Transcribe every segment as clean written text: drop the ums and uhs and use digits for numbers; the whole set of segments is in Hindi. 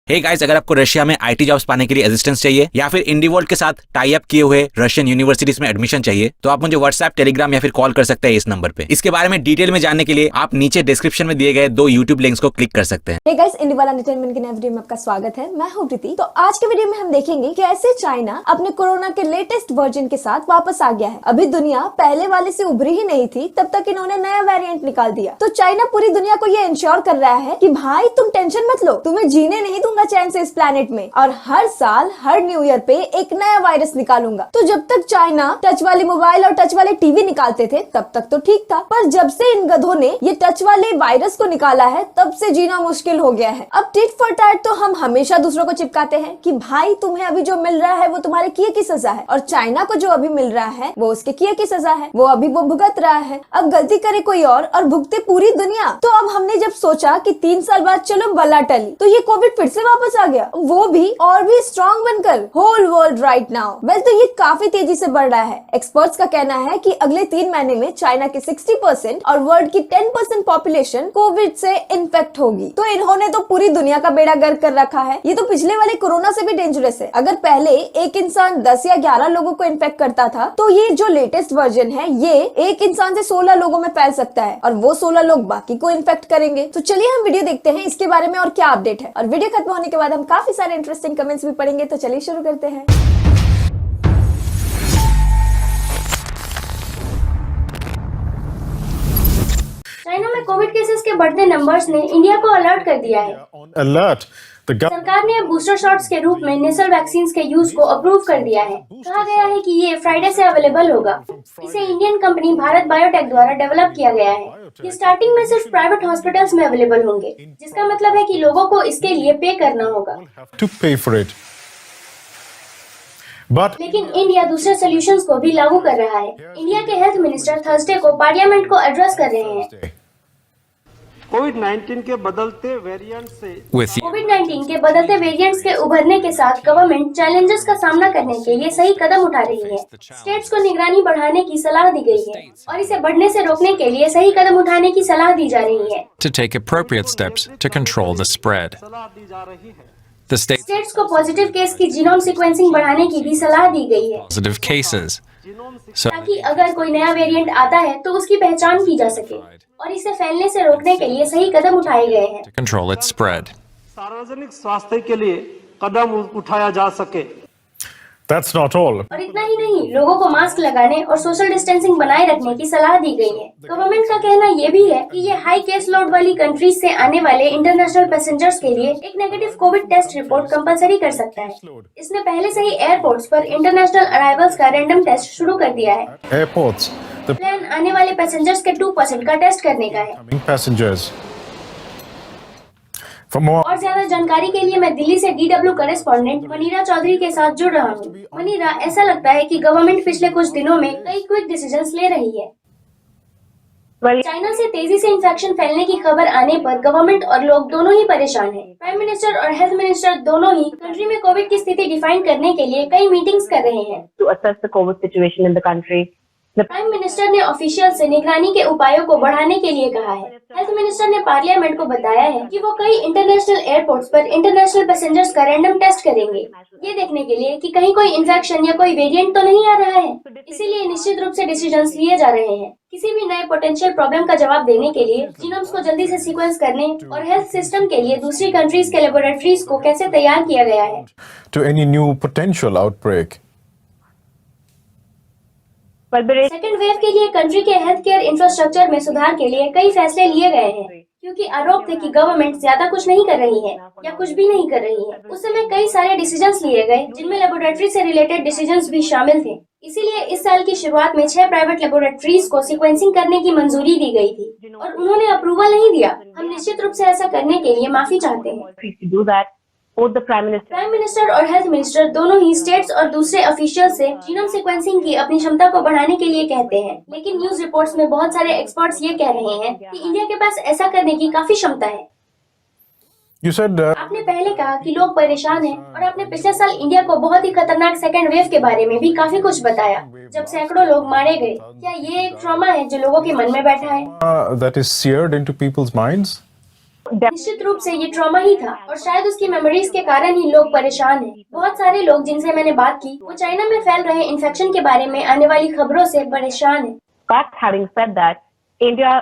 हे गाइस, अगर आपको रशिया में आईटी जॉब्स पाने के लिए असिस्टेंस चाहिए या फिर इंडीवर्ल्ड के साथ टाई अप किए हुए रशियन यूनिवर्सिटीज में एडमिशन चाहिए तो आप मुझे व्हाट्सएप, टेलीग्राम या फिर कॉल कर सकते हैं इस नंबर पे। इसके बारे में डिटेल में जानने के लिए आप नीचे डिस्क्रिप्शन में दिए गए 2 यूट्यूब लिंक्स को क्लिक कर सकते हैं। हे गाइस, इंडिवाला एंटरटेनमेंट के नए वीडियो में आपका स्वागत है। मैं हूं प्रीति। तो आज के वीडियो में हम देखेंगे कैसे चाइना अपने कोरोना के लेटेस्ट वर्जन के साथ वापस आ गया है। अभी दुनिया पहले वाले से उभरी ही नहीं थी, तब तक इन्होंने नया वेरिएंट निकाल दिया। तो चाइना पूरी दुनिया को ये इंश्योर कर रहा है कि भाई तुम टेंशन मत लो, तुम्हें जीने नहीं दूंगा चैन से इस प्लेनेट में, और हर साल हर न्यू ईयर पे एक नया वायरस निकालूंगा। तो जब तक चाइना टच वाले मोबाइल और टच वाले टीवी निकालते थे तब तक तो ठीक था, पर जब से इन गधों ने ये टच वाले वायरस को निकाला है तब से जीना मुश्किल हो गया है। अब टिट फॉर टैट तो हम हमेशा दूसरों को चिपकाते हैं कि भाई तुम्हें अभी जो मिल रहा है वो तुम्हारे किए की सजा है, और चाइना को जो अभी मिल रहा है वो उसके किए की सजा है, वो अभी वो भुगत रहा है। अब गलती करे कोई और भुगते पूरी दुनिया। तो अब हमने जब सोचा कि 3 साल बाद चलो बल्ला टली, तो ये कोविड फिर से वापस आ गया, वो भी और भी स्ट्रॉन्ग बनकर whole world right now. Well, तो ये काफी तेजी से बढ़ रहा है। एक्सपर्ट्स का कहना है कि अगले 3 महीने में चाइना की 60% और वर्ल्ड की 10% पॉपुलेशन कोविड से इन्फेक्ट होगी। तो इन्होंने तो पूरी दुनिया का बेड़ा गर्क कर रखा है। ये तो पिछले वाले कोरोना से भी डेंजरस है। अगर पहले एक इंसान 10 या 11 लोगों को इन्फेक्ट करता था, तो ये जो लेटेस्ट वर्जन है ये एक इंसान से 16 लोगों में फैल सकता है, और वो 16 लोग बाकी को इन्फेक्ट करेंगे। तो चलिए हम वीडियो देखते हैं इसके बारे में और क्या अपडेट है, और वीडियो खत्म होने के बाद हम काफी सारे इंटरेस्टिंग कमेंट्स भी पढ़ेंगे। तो चलिए शुरू करते हैं। चाइना में कोविड केसेस के बढ़ते नंबर्स ने इंडिया को अलर्ट कर दिया है। सरकार ने अब बूस्टर शॉट्स के रूप में नेसल वैक्सीन के यूज को अप्रूव कर दिया है। कहा गया है कि ये फ्राइडे से अवेलेबल होगा। इसे इंडियन कंपनी भारत बायोटेक द्वारा डेवलप किया गया है। ये स्टार्टिंग में सिर्फ प्राइवेट हॉस्पिटल्स में अवेलेबल होंगे, जिसका मतलब है कि लोगों को इसके लिए पे करना होगा। लेकिन इंडिया दूसरे सॉल्यूशंस को भी लागू कर रहा है। इंडिया के हेल्थ मिनिस्टर थर्सडे को पार्लियामेंट को एड्रेस कर रहे हैं। कोविड-19 के बदलते वेरिएंट्स के उभरने के साथ गवर्नमेंट चैलेंजेस का सामना करने के लिए सही कदम उठा रही है। स्टेट्स को निगरानी बढ़ाने की सलाह दी गई है, और इसे बढ़ने से रोकने के लिए सही कदम उठाने की सलाह दी जा रही है। To take appropriate steps to control the spread. The states को पॉजिटिव केस की जीनोम सीक्वेंसिंग बढ़ाने की भी सलाह दी गई है, positive cases. So ताकि अगर कोई नया वेरिएंट आता है तो उसकी पहचान की जा सके, और इसे फैलने से रोकने के लिए सही कदम उठाए गए हैं। to control its spread. सार्वजनिक स्वास्थ्य के लिए कदम उठाया जा सके। That's not all. और इतना ही नहीं, लोगों को मास्क लगाने और सोशल डिस्टेंसिंग बनाए रखने की सलाह दी गई है। गवर्नमेंट का कहना ये भी है कि ये हाई केस लोड वाली कंट्रीज से आने वाले इंटरनेशनल पैसेंजर्स के लिए एक negative covid test report compulsory कर सकता है। इसने पहले से ही एयरपोर्ट्स पर इंटरनेशनल अराइवल्स का रैंडम टेस्ट शुरू कर दिया है। Airports, the प्लान आने वाले पैसेंजर्स के 2% का टेस्ट करने का है। coming passengers. For more, और ज्यादा जानकारी के लिए मैं दिल्ली से DW करेस्पॉन्डेंट मनीरा चौधरी के साथ जुड़ रहा हूँ। मनीरा, ऐसा लगता है कि गवर्नमेंट पिछले कुछ दिनों में कई क्विक डिसीजंस ले रही है। चाइना से तेजी से इन्फेक्शन फैलने की खबर आने पर गवर्नमेंट और लोग दोनों ही परेशान हैं। प्राइम मिनिस्टर और हेल्थ मिनिस्टर दोनों ही कंट्री में कोविड की स्थिति डिफाइन करने के लिए कई मीटिंग्स कर रहे हैं। to assess the COVID situation in the country. Prime minister ने ऑफिशियल से निगरानी के उपायों को बढ़ाने के लिए कहा है। हेल्थ मिनिस्टर ने पार्लियामेंट को बताया है कि वो कई इंटरनेशनल एयरपोर्ट्स पर इंटरनेशनल पैसेंजर्स का रैंडम टेस्ट करेंगे, ये देखने के लिए कि कहीं कोई इन्फेक्शन या कोई वेरिएंट तो नहीं आ रहा है। इसीलिए निश्चित रूप से डिसीजंस लिए जा रहे हैं। किसी भी नए पोटेंशियल प्रॉब्लम का जवाब देने के लिए जीनोम्स को जल्दी से सीक्वेंस करने और हेल्थ सिस्टम के लिए दूसरी कंट्रीज के लेबोरेटरीज को कैसे तैयार किया गया है। to any new potential outbreak. Second wave के लिए कंट्री के हेल्थ केयर इंफ्रास्ट्रक्चर में सुधार के लिए कई फैसले लिए गए हैं, क्योंकि आरोप थे कि गवर्नमेंट ज्यादा कुछ नहीं कर रही है या कुछ भी नहीं कर रही है। उस समय कई सारे डिसीजंस लिए गए, जिनमें लेबोरेटरी से रिलेटेड डिसीजंस भी शामिल थे। इसीलिए इस साल की शुरुआत में 6 प्राइवेट लेबोरेटरीज को सीक्वेंसिंग करने की मंजूरी दी गई थी, और उन्होंने अप्रूवल नहीं दिया। हम निश्चित रूप से ऐसा करने के लिए माफी चाहते हैं। To do that, both the Prime Minister prime minister और हेल्थ मिनिस्टर दोनों ही स्टेट्स और दूसरे ऑफिशियल से जीनोम सीक्वेंसिंग की अपनी क्षमता को बढ़ाने के लिए कहते हैं। लेकिन न्यूज रिपोर्ट्स में बहुत सारे एक्सपर्ट्स ये कह रहे हैं कि इंडिया के पास ऐसा करने की काफी क्षमता है। You said आपने पहले कहा कि लोग परेशान हैं, और आपने पिछले साल इंडिया को बहुत ही खतरनाक सेकेंड वेव के बारे में भी काफी कुछ बताया, जब सैकड़ों लोग मारे गए। क्या ये एक ट्रॉमा है जो लोगों के मन में बैठा है? that is seared into people's minds. निश्चित रूप से ये ट्रॉमा ही था और शायद उसकी मेमोरीज के कारण ही लोग परेशान हैं। बहुत सारे लोग जिनसे मैंने बात की वो चाइना में फैल रहे इन्फेक्शन के बारे में आने वाली खबरों से परेशान हैं। But having said that, India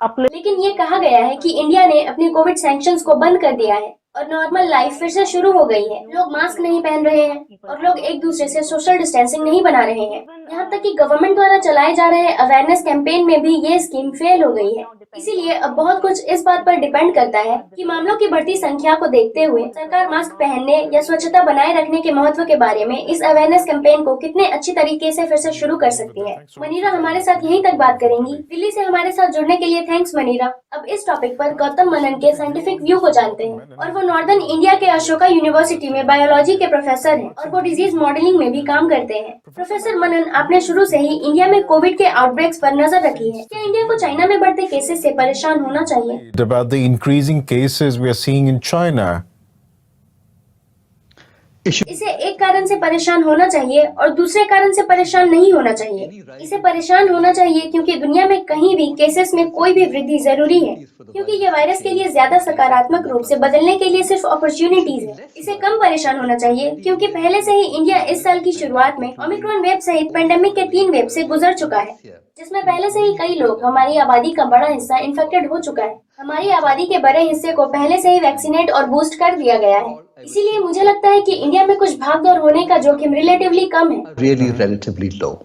uplifted लेकिन ये कहा गया है कि इंडिया ने अपने कोविड सैंक्शंस को बंद कर दिया है और नॉर्मल लाइफ फिर से शुरू हो गई है। लोग मास्क नहीं पहन रहे हैं और लोग एक दूसरे से सोशल डिस्टेंसिंग नहीं बना रहे हैं। यहाँ तक कि गवर्नमेंट द्वारा चलाए जा रहे अवेयरनेस कैंपेन में भी ये स्कीम फेल हो गई है। इसीलिए अब बहुत कुछ इस बात पर डिपेंड करता है कि मामलों की बढ़ती संख्या को देखते हुए सरकार मास्क पहनने या स्वच्छता बनाए रखने के महत्व के बारे में इस अवेयरनेस कैंपेन को कितने अच्छी तरीके से फिर से शुरू कर सकती है। मनीरा हमारे साथ यहीं तक बात करेंगी। दिल्ली से हमारे साथ जुड़ने के लिए थैंक्स मनीरा। अब इस टॉपिक पर गौतम मनन के साइंटिफिक व्यू को जानते हैं और वो नॉर्दर्न इंडिया के अशोका यूनिवर्सिटी में बायोलॉजी के प्रोफेसर हैं और वो डिजीज मॉडलिंग में भी काम करते हैं। प्रोफेसर मनन, आपने शुरू से ही इंडिया में कोविड के आउटब्रेक्स पर नजर रखी है। क्या इंडिया को चाइना में बढ़ते केसेस से परेशान होना चाहिए? About the increasing cases we are seeing in China. इसे एक कारण से परेशान होना चाहिए और दूसरे कारण से परेशान नहीं होना चाहिए। इसे परेशान होना चाहिए क्योंकि दुनिया में कहीं भी केसेस में कोई भी वृद्धि जरूरी है, क्योंकि ये वायरस के लिए ज्यादा सकारात्मक रूप से बदलने के लिए सिर्फ अपॉर्चुनिटीज है। इसे कम परेशान होना चाहिए क्योंकि पहले से ही इंडिया इस साल की शुरुआत में ओमिक्रॉन वेव सहित पेंडेमिक के 3 वेव से गुजर चुका है, जिसमें पहले से ही कई लोग, हमारी आबादी का बड़ा हिस्सा इन्फेक्टेड हो चुका है। हमारी आबादी के बड़े हिस्से को पहले से ही वैक्सीनेट और बूस्ट कर दिया गया है। इसीलिए मुझे लगता है कि इंडिया में कुछ भागदौड़ होने का जोखिम रिलेटिवली कम है। Really relatively low.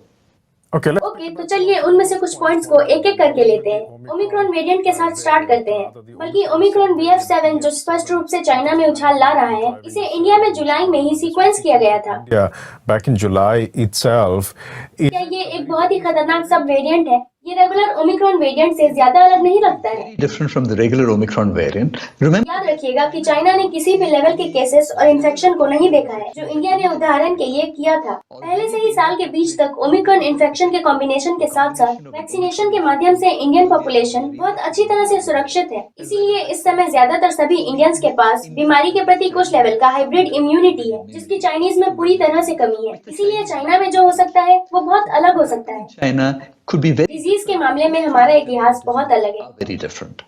Okay, okay, तो चलिए उनमें से कुछ पॉइंट्स को एक एक करके लेते हैं। ओमिक्रॉन वेरिएंट के साथ स्टार्ट करते हैं। बल्कि ओमिक्रॉन BF7 जो स्पष्ट रूप से चाइना में उछाल ला रहा है, इसे इंडिया में जुलाई में ही सीक्वेंस किया गया था। back in July itself, क्या ये एक बहुत ही खतरनाक सब वेरिएंट है? ये रेगुलर ओमिक्रॉन वेरिएंट से ज्यादा अलग नहीं लगता है। Different from the regular Omicron variant. Remember, याद रखिएगा कि चाइना ने किसी भी लेवल के केसेस और इन्फेक्शन को नहीं देखा है, जो इंडिया ने उदाहरण के लिए किया था। पहले से ही साल के बीच तक ओमिक्रॉन इन्फेक्शन के कॉम्बिनेशन के साथ साथ वैक्सीनेशन के माध्यम से इंडियन पॉपुलेशन बहुत अच्छी तरह से सुरक्षित है। इसीलिए इस समय ज्यादातर सभी इंडियंस के पास बीमारी के प्रति कुछ लेवल का हाइब्रिड इम्यूनिटी है, जिसकी चाइनीज में पूरी तरह से कमी है। इसीलिए चाइना में जो हो सकता है वो बहुत अलग हो सकता है। China could be very, disease के मामले में हमारा इतिहास बहुत अलग है। very different.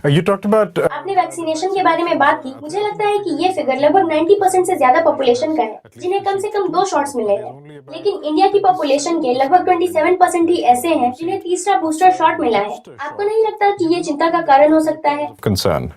you talked about आपने वैक्सीनेशन के बारे में बात की। मुझे लगता है कि ये फिगर लगभग 90% से ज्यादा पॉपुलेशन का है, जिन्हें कम से कम 2 शॉट्स मिले हैं। लेकिन इंडिया की पॉपुलेशन के लगभग 27% ही ऐसे हैं जिन्हें तीसरा बूस्टर शॉट मिला है। आपको नहीं लगता कि ये चिंता का कारण हो सकता है? concern.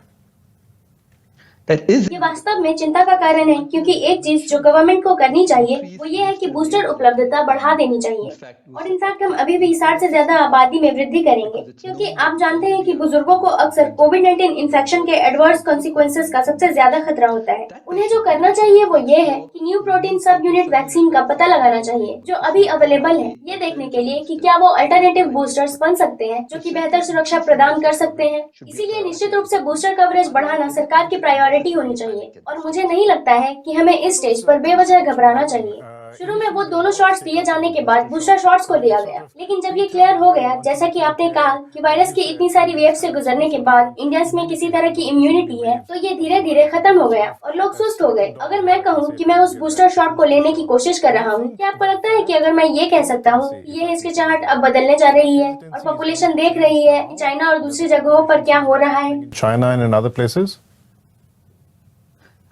That is ये वास्तव में चिंता का कारण है, क्योंकि एक चीज जो गवर्नमेंट को करनी चाहिए वो ये है कि बूस्टर उपलब्धता बढ़ा देनी चाहिए। और इनफैक्ट हम अभी भी 60 से ज्यादा आबादी में वृद्धि करेंगे, क्योंकि आप जानते हैं कि बुजुर्गों को अक्सर कोविड-19 इन्फेक्शन के एडवर्स कॉन्सिक्वेंसेस का सबसे ज्यादा खतरा होता है। उन्हें जो करना चाहिए वो ये है कि न्यू प्रोटीन सब यूनिट वैक्सीन का पता लगाना चाहिए जो अभी अवेलेबल है, ये देखने के लिए कि क्या वो अल्टरनेटिव बूस्टर्स बन सकते हैं जो कि बेहतर सुरक्षा प्रदान कर सकते हैं। इसीलिए निश्चित रूप से बूस्टर कवरेज बढ़ाना सरकार की प्रायोरिटी होनी चाहिए और मुझे नहीं लगता है कि हमें इस स्टेज पर बेवजह घबराना चाहिए। शुरू में वो दोनों शॉट्स दिए जाने के बाद बूस्टर शॉट्स को दिया गया, लेकिन जब ये क्लियर हो गया, जैसा कि आपने कहा कि वायरस की इतनी सारी वेव से गुजरने के बाद इंडियंस में किसी तरह की इम्यूनिटी है, तो ये धीरे धीरे खत्म हो गया और लोग सुस्त हो गए। अगर मैं कहूँ कि मैं उस बूस्टर शॉट को लेने की कोशिश कर रहा हूँ, क्या आपको लगता है कि अगर मैं ये कह सकता हूँ कि ये हिचकिचाहट अब बदलने जा रही है और पॉपुलेशन देख रही है कि चाइना और दूसरी जगहों पर क्या हो रहा है? China and in other places?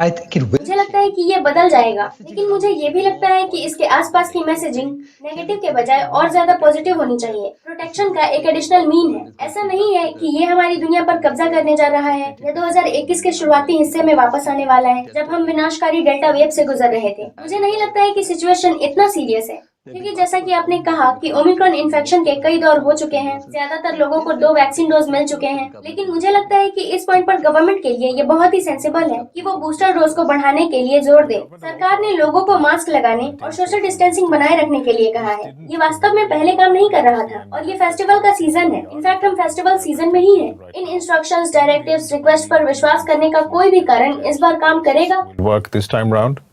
I think it will. मुझे लगता है कि ये बदल जाएगा, लेकिन मुझे ये भी लगता है कि इसके आसपास की मैसेजिंग नेगेटिव के बजाय और ज्यादा पॉजिटिव होनी चाहिए। प्रोटेक्शन का एक एडिशनल मीन है। ऐसा नहीं है कि ये हमारी दुनिया पर कब्जा करने जा रहा है या 2021 के शुरुआती हिस्से में वापस आने वाला है, जब हम विनाशकारी डेल्टा वेव से गुजर रहे थे। मुझे नहीं लगता है कि सिचुएशन इतना सीरियस है, क्योंकि जैसा कि आपने कहा कि ओमिक्रॉन इन्फेक्शन के कई दौर हो चुके हैं, ज्यादातर लोगों को 2 वैक्सीन डोज मिल चुके हैं। लेकिन मुझे लगता है कि इस पॉइंट पर गवर्नमेंट के लिए ये बहुत ही सेंसिबल है कि वो बूस्टर डोज को बढ़ाने के लिए जोर दे। सरकार ने लोगों को मास्क लगाने और सोशल डिस्टेंसिंग बनाए रखने के लिए कहा है। ये वास्तव में पहले काम नहीं कर रहा था और ये फेस्टिवल का सीजन है। इनफैक्ट हम फेस्टिवल सीजन में ही है। इन इंस्ट्रक्शंस, डायरेक्टिव्स, रिक्वेस्ट पर विश्वास करने का कोई भी कारण इस बार काम करेगा? Work this time round?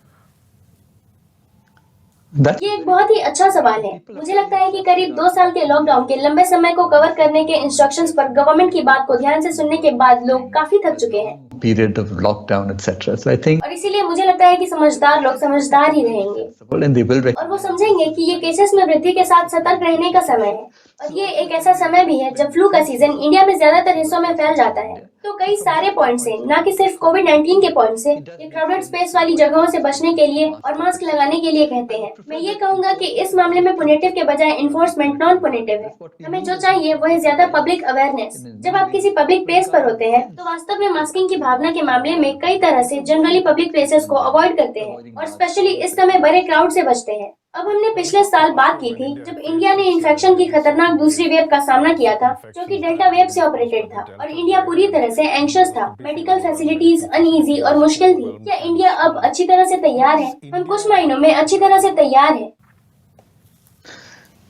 That ये एक बहुत ही अच्छा सवाल है। मुझे लगता है कि करीब 2 साल के लॉकडाउन के लंबे समय को कवर करने के इंस्ट्रक्शंस पर गवर्नमेंट की बात को ध्यान से सुनने के बाद लोग काफी थक चुके हैं period of lockdown, etc. So I think, और इसीलिए मुझे लगता है कि समझदार लोग समझदार ही रहेंगे and they will और वो समझेंगे कि ये केसेस में वृद्धि के साथ सतर्क रहने का समय है। और ये एक ऐसा समय भी है जब फ्लू का सीजन इंडिया में ज्यादातर हिस्सों में फैल जाता है। तो कई सारे पॉइंट से, न कि सिर्फ कोविड-19 के पॉइंट से, ये क्राउडेड स्पेस वाली जगहों से बचने के लिए और मास्क लगाने के लिए कहते हैं। मैं ये कहूंगा कि इस मामले में पुनेटिव के बजाय इन्फोर्समेंट नॉन पुनेटिव है। हमें जो चाहिए वो है ज्यादा पब्लिक अवेयरनेस। जब आप किसी पब्लिक प्लेस पर होते हैं तो वास्तव में मास्किंग की भावना के मामले में कई तरह से जनरली पब्लिक प्लेसेस को अवॉइड करते हैं और स्पेशली इस समय बड़े क्राउड से बचते हैं। अब हमने पिछले साल बात की थी जब इंडिया ने इन्फेक्शन की खतरनाक दूसरी वेव का सामना किया था, जो कि डेल्टा वेव से ऑपरेटेड था और इंडिया पूरी तरह से एंग्शियस था। मेडिकल फैसिलिटीज अनईजी और मुश्किल थी। क्या इंडिया अब अच्छी तरह से तैयार है? हम कुछ महीनों में अच्छी तरह से तैयार है।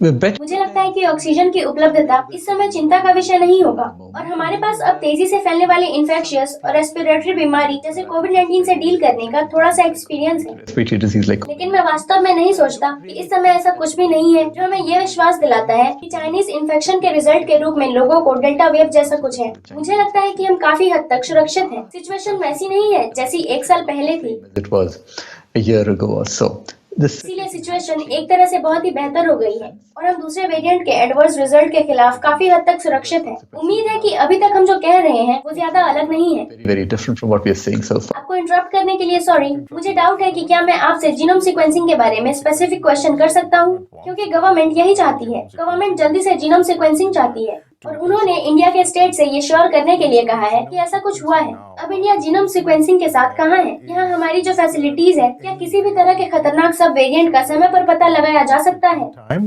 मुझे लगता है कि ऑक्सीजन की उपलब्धता इस समय चिंता का विषय नहीं होगा और हमारे पास अब तेजी से फैलने वाली इन्फेक्शियस और रेस्पिरेटरी बीमारी जैसे कोविड-19 से डील करने का थोड़ा सा एक्सपीरियंस है। लेकिन मैं वास्तव में नहीं सोचता कि इस समय ऐसा कुछ भी नहीं है जो हमें यह विश्वास दिलाता है कि चाइनीज इन्फेक्शन के रिजल्ट के रूप में लोगों को डेल्टा वेव जैसा कुछ है। मुझे लगता है कि हम काफी हद तक सुरक्षित हैं। सिचुएशन वैसी नहीं है जैसी एक साल पहले थी। इसीलिए सिचुएशन एक तरह से बहुत ही बेहतर हो गई है और हम दूसरे वेरिएंट के एडवर्स रिजल्ट के खिलाफ काफी हद तक सुरक्षित हैं। उम्मीद है कि अभी तक हम जो कह रहे हैं वो ज्यादा अलग नहीं है। आपको इंटरप्ट करने के लिए सॉरी। मुझे डाउट है कि क्या मैं आपसे जीनोम सीक्वेंसिंग के बारे में स्पेसिफिक क्वेश्चन कर सकता हूँ, क्योंकि गवर्नमेंट यही चाहती है। गवर्नमेंट जल्दी से जीनोम सीक्वेंसिंग चाहती है और उन्होंने इंडिया के स्टेट से ये श्योर करने के लिए कहा है कि ऐसा कुछ हुआ है। अब इंडिया जीनोम सीक्वेंसिंग के साथ कहाँ है? यहाँ हमारी जो फैसिलिटीज है, क्या किसी भी तरह के खतरनाक सब वेरिएंट का समय पर पता लगाया जा सकता है?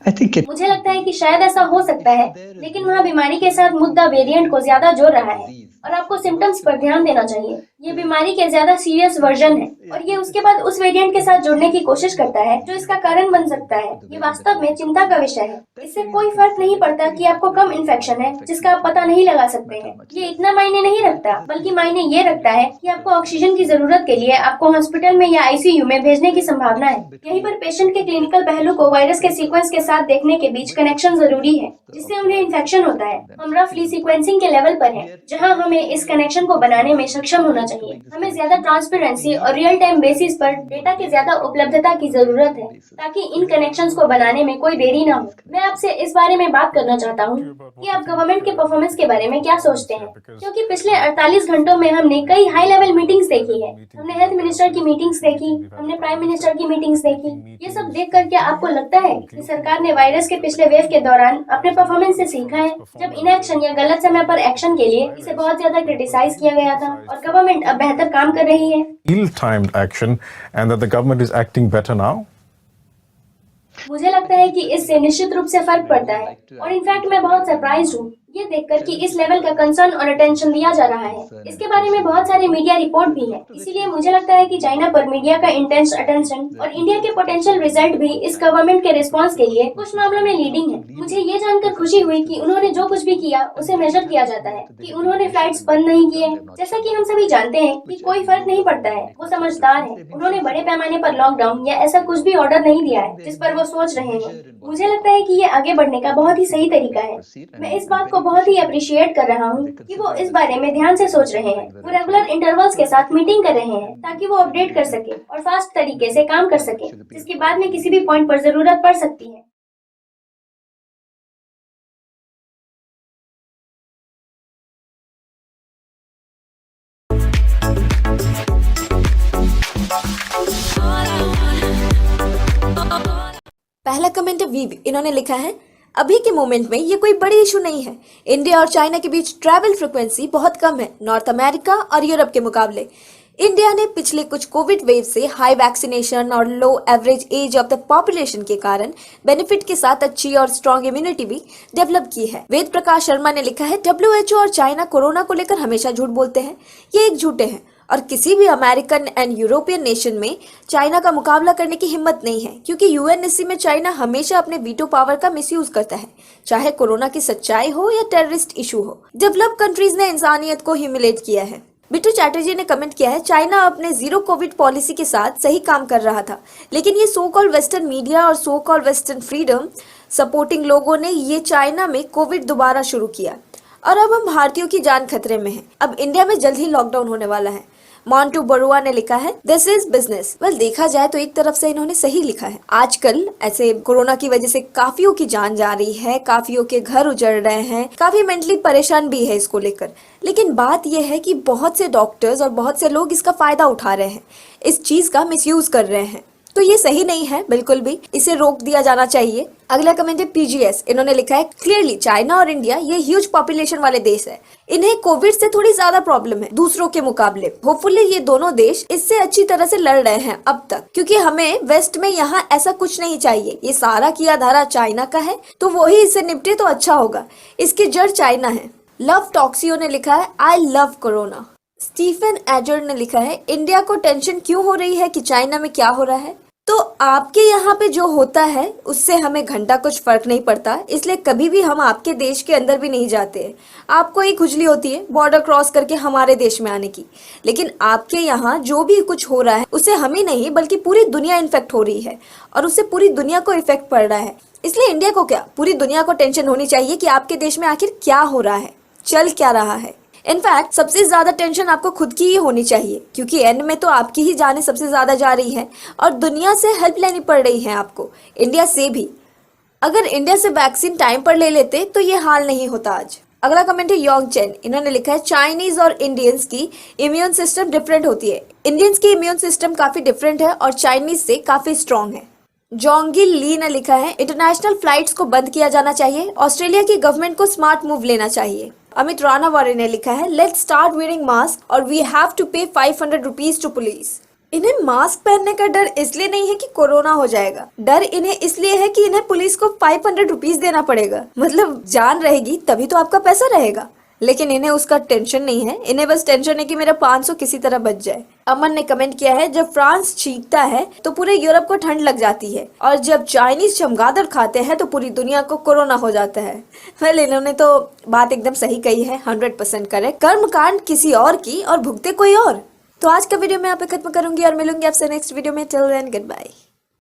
मुझे लगता है कि शायद ऐसा हो सकता है, लेकिन वहाँ बीमारी के साथ मुद्दा वेरिएंट को ज्यादा जोड़ रहा है और आपको सिम्टम्स पर ध्यान देना चाहिए। ये बीमारी के ज्यादा सीरियस वर्जन है और ये उसके बाद उस वेरिएंट के साथ जुड़ने की कोशिश करता है जो इसका कारण बन सकता है। ये वास्तव में चिंता का विषय है। इससे कोई फर्क नहीं पड़ता कि आपको कम इन्फेक्शन है जिसका आप पता नहीं लगा सकते हैं। ये इतना मायने नहीं रखता, बल्कि मायने ये रखता है कि आपको ऑक्सीजन की जरूरत के लिए आपको हॉस्पिटल में या ICU में भेजने की संभावना है। यहीं पर पेशेंट के क्लिनिकल पहलू को वायरस के सीक्वेंस के साथ देखने के बीच कनेक्शन जरूरी है, जिससे उन्हें इन्फेक्शन होता है। हम रफली सीक्वेंसिंग के लेवल पर हैं, जहां हमें इस कनेक्शन को बनाने में सक्षम होना चाहिए। हमें ज्यादा ट्रांसपेरेंसी और रियल टाइम बेसिस पर डेटा की ज्यादा उपलब्धता की जरूरत है ताकि इन कनेक्शंस को बनाने में कोई देरी ना हो। मैं आपसे इस बारे में बात करना चाहता हूँ कि आप गवर्नमेंट के परफॉर्मेंस के बारे में क्या सोचते हैं, क्योंकि पिछले 48 घंटों में हमने कई हाई लेवल मीटिंग्स देखी है। हमने हेल्थ मिनिस्टर की मीटिंग्स देखी, हमने प्राइम मिनिस्टर की मीटिंग्स देखी। ये सब देखकर क्या आपको लगता है कि सरकार ने वायरस के पिछले वेव के दौरान अपने परफॉर्मेंस से सीखा है, जब इनएक्शन या गलत समय पर एक्शन के लिए इसे बहुत ज्यादा क्रिटिसाइज किया गया था और गवर्नमेंट अब बेहतर काम कर रही है? Ill-timed action and that the government is acting better now? मुझे लगता है कि इससे निश्चित रूप से फर्क पड़ता है और इनफैक्ट मैं बहुत सरप्राइज हूँ ये देखकर कि इस लेवल का कंसर्न और अटेंशन दिया जा रहा है। इसके बारे में बहुत सारे मीडिया रिपोर्ट भी है। इसीलिए मुझे लगता है कि चाइना पर मीडिया का इंटेंस अटेंशन और इंडिया के पोटेंशियल रिजल्ट भी इस गवर्नमेंट के रिस्पांस के लिए कुछ मामलों में लीडिंग है। मुझे ये जानकर खुशी हुई कि उन्होंने जो कुछ भी किया उसे मेजर किया जाता है, कि उन्होंने फ्लाइट्स बंद नहीं किए। जैसा कि हम सभी जानते हैं कि कोई फर्क नहीं पड़ता है, वो समझदार है। उन्होंने बड़े पैमाने पर लॉकडाउन या ऐसा कुछ भी ऑर्डर नहीं दिया है जिस पर वो सोच रहे हैं। मुझे लगता है कि ये आगे बढ़ने का बहुत ही सही तरीका है। मैं इस बात को बहुत ही अप्रिशिएट कर रहा हूँ कि वो इस बारे में ध्यान से सोच रहे हैं। वो रेगुलर इंटरवल्स के साथ मीटिंग कर रहे हैं ताकि वो अपडेट कर सके और फास्ट तरीके से काम कर सके, जिसके बाद में किसी भी पॉइंट पर जरूरत पड़ सकती है। पहला कमेंट वीव, इन्होंने लिखा है अभी के मोमेंट में ये कोई बड़ी इशू नहीं है। इंडिया और चाइना के बीच ट्रैवल फ्रिक्वेंसी बहुत कम है नॉर्थ अमेरिका और यूरोप के मुकाबले। इंडिया ने पिछले कुछ कोविड वेव से हाई वैक्सीनेशन और low average age of the population के कारण बेनिफिट के साथ अच्छी और स्ट्रॉन्ग इम्यूनिटी भी डेवलप की है। वेद प्रकाश शर्मा ने लिखा है WHO और चाइना कोरोना को लेकर हमेशा झूठ बोलते हैं, ये एक झूठे हैं और किसी भी अमेरिकन एंड यूरोपियन नेशन में चाइना का मुकाबला करने की हिम्मत नहीं है, क्योंकि UNSC में चाइना हमेशा अपने वीटो पावर का मिसयूज करता है, चाहे कोरोना की सच्चाई हो या टेररिस्ट इशू हो। डेवलप्ड कंट्रीज ने इंसानियत को ह्यूमिलेट किया है। बिट्टू चैटर्जी ने कमेंट किया है चाइना अपने जीरो कोविड पॉलिसी के साथ सही काम कर रहा था, लेकिन ये सो कॉल्ड वेस्टर्न मीडिया और so called western freedom supporting लोगों ने ये चाइना में कोविड दोबारा शुरू किया और अब हम भारतीयों की जान खतरे में है। अब इंडिया में जल्द ही लॉकडाउन होने वाला है। मोंटू बरुआ ने लिखा है दिस इज बिजनेस। वेल, देखा जाए तो एक तरफ से इन्होंने सही लिखा है। आजकल ऐसे कोरोना की वजह से काफियों की जान जा रही है, काफियों के घर उजड़ रहे हैं, काफी मेंटली परेशान भी है इसको लेकर। लेकिन बात यह है कि बहुत से डॉक्टर्स और बहुत से लोग इसका फायदा उठा रहे हैं, इस चीज का मिसयूज कर रहे हैं, तो ये सही नहीं है बिल्कुल भी, इसे रोक दिया जाना चाहिए। अगला कमेंट है पीजीएस, इन्होंने लिखा है क्लियरली चाइना और इंडिया ये ह्यूज पॉपुलेशन वाले देश है, इन्हें कोविड से थोड़ी ज्यादा प्रॉब्लम है दूसरों के मुकाबले। होपफुली ये दोनों देश इससे अच्छी तरह से लड़ रहे हैं अब तक, क्योंकि हमें वेस्ट में यहाँ ऐसा कुछ नहीं चाहिए। ये सारा किया धारा चाइना का है, तो वही इससे निपटे तो अच्छा होगा, इसकी जड़ चाइना है। लव टॉक्सियो ने लिखा है आई लव कोरोना। स्टीफन एजर ने लिखा है इंडिया को टेंशन क्यों हो रही है कि चाइना में क्या हो रहा है। तो आपके यहाँ पे जो होता है उससे हमें घंटा कुछ फर्क नहीं पड़ता, इसलिए कभी भी हम आपके देश के अंदर भी नहीं जाते हैं। आपको एक खुजली होती है बॉर्डर क्रॉस करके हमारे देश में आने की, लेकिन आपके यहाँ जो भी कुछ हो रहा है उससे हमें नहीं बल्कि पूरी दुनिया इन्फेक्ट हो रही है और उससे पूरी दुनिया को इफेक्ट पड़ रहा है। इसलिए इंडिया को क्या, पूरी दुनिया को टेंशन होनी चाहिए कि आपके देश में आखिर क्या हो रहा है, चल क्या रहा है। इनफैक्ट सबसे ज्यादा टेंशन आपको खुद की ही होनी चाहिए, क्योंकि एंड में तो आपकी ही जानें सबसे ज्यादा जा रही है और दुनिया से हेल्प लेनी पड़ रही है आपको, इंडिया से भी। अगर इंडिया से वैक्सीन टाइम पर ले लेते तो ये हाल नहीं होता आज। अगला कमेंट है योंग चेन, इन्होंने लिखा है चाइनीज और इंडियंस की इम्यून सिस्टम डिफरेंट होती है। इंडियंस की इम्यून सिस्टम काफी डिफरेंट है और चाइनीज से काफी स्ट्रॉन्ग है। जोंगिल ली ने लिखा है इंटरनेशनल फ्लाइट्स को बंद किया जाना चाहिए, ऑस्ट्रेलिया की गवर्नमेंट को स्मार्ट मूव लेना चाहिए। अमित रानावारे ने लिखा है लेट्स स्टार्ट वेयरिंग मास्क और वी हैव टू पे 500 रुपीज टू पुलिस। इन्हें मास्क पहनने का डर इसलिए नहीं है कि कोरोना हो जाएगा, डर इन्हें इसलिए है कि इन्हें पुलिस को 500 रुपीज देना पड़ेगा। मतलब जान रहेगी तभी तो आपका पैसा रहेगा, लेकिन इन्हें उसका टेंशन नहीं है, इन्हें बस टेंशन है कि मेरा 500 किसी तरह बच जाए। अमन ने कमेंट किया है जब फ्रांस चीखता है तो पूरे यूरोप को ठंड लग जाती है और जब चाइनीज चमगादड़ खाते हैं तो पूरी दुनिया को कोरोना हो जाता है। वेल, इन्होंने तो बात एकदम सही कही है, 100% करेक्ट। कर्म कांड किसी और की और भुगते कोई और। तो आज का वीडियो मैं यहाँ पे खत्म करूंगी और मिलूंगी आपसे नेक्स्ट वीडियो में। Till then good bye.